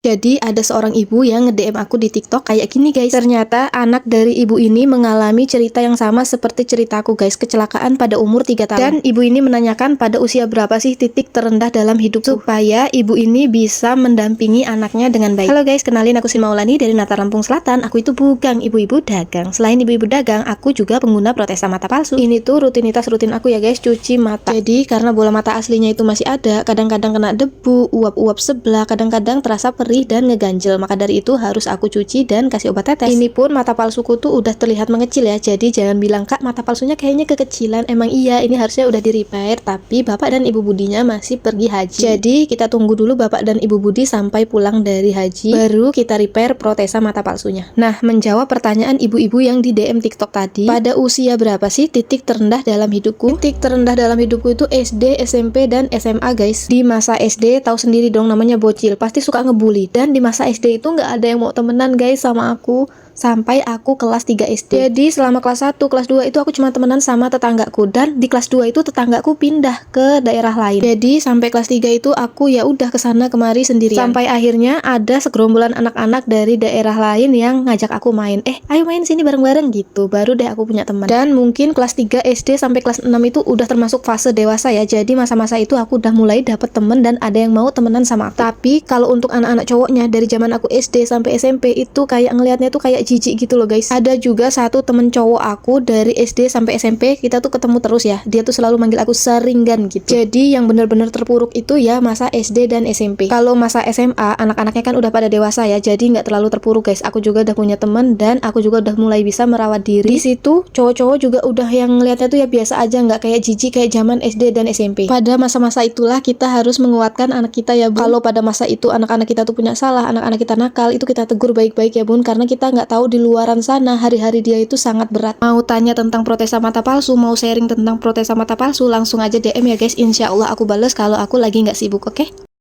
Jadi ada seorang ibu yang nge-DM aku di TikTok kayak gini guys. Ternyata anak dari ibu ini mengalami cerita yang sama seperti ceritaku guys. Kecelakaan pada umur 3 tahun. Dan ibu ini menanyakan pada usia berapa sih titik terendah dalam hidup supaya ibu ini bisa mendampingi anaknya dengan baik. Halo guys, kenalin aku Sin Maulani dari Natar Lampung Selatan. Aku itu bukan ibu-ibu dagang. Selain ibu-ibu dagang, aku juga pengguna protesa mata palsu. Ini tuh rutinitas rutin aku ya guys, cuci mata. Jadi karena bola mata aslinya itu masih ada, kadang-kadang kena debu, uap-uap sebelah, kadang-kadang terasa perih dan ngeganjel, maka dari itu harus aku cuci dan kasih obat tetes. Ini pun mata palsuku tuh udah terlihat mengecil ya, jadi jangan bilang kak mata palsunya kayaknya kekecilan. Emang iya, ini harusnya udah di repair, tapi bapak dan ibu budinya masih pergi haji. Jadi kita tunggu dulu bapak dan ibu budi sampai pulang dari haji, baru kita repair protesa mata palsunya. Nah, menjawab pertanyaan ibu-ibu yang di DM TikTok tadi, pada usia berapa sih titik terendah dalam hidupku? Titik terendah dalam hidupku itu SD, SMP, dan SMA guys. Di masa SD tahu sendiri dong, namanya bocil, pasti suka ngebully. Dan di masa SD itu nggak ada yang mau temenan guys sama aku sampai aku kelas 3 SD. Jadi selama kelas 1, kelas 2 itu aku cuma temenan sama tetanggaku, dan di kelas 2 itu tetanggaku pindah ke daerah lain. Jadi sampai kelas 3 itu aku ya udah kesana kemari sendirian. Sampai akhirnya ada segerombolan anak-anak dari daerah lain yang ngajak aku main. Ayo main sini bareng-bareng gitu. Baru deh aku punya teman. Dan mungkin kelas 3 SD sampai kelas 6 itu udah termasuk fase dewasa ya. Jadi masa-masa itu aku udah mulai dapet temen dan ada yang mau temenan sama aku. Tapi kalau untuk anak-anak cowoknya dari zaman aku SD sampai SMP itu kayak ngelihatnya tuh kayak jijik gitu loh guys. Ada juga satu temen cowok aku dari SD sampai SMP, kita tuh ketemu terus ya. Dia tuh selalu manggil aku Seringan gitu. Jadi yang bener-bener terpuruk itu ya masa SD dan SMP. Kalau masa SMA, anak-anaknya kan udah pada dewasa ya, jadi nggak terlalu terpuruk guys. Aku juga udah punya temen dan aku juga udah mulai bisa merawat diri. Di situ cowok-cowok juga udah yang ngelihatnya tuh ya biasa aja, nggak kayak jijik kayak zaman SD dan SMP. Pada masa-masa itulah kita harus menguatkan anak kita ya bun. Kalau pada masa itu anak-anak kita tuh punya salah, anak-anak kita nakal, itu kita tegur baik-baik ya bun, karena kita nggak tahu di luaran sana hari-hari dia itu sangat berat. Mau tanya tentang protesa mata palsu, mau sharing tentang protesa mata palsu, langsung aja DM ya guys. Insya Allah aku bales kalau aku lagi nggak sibuk, oke?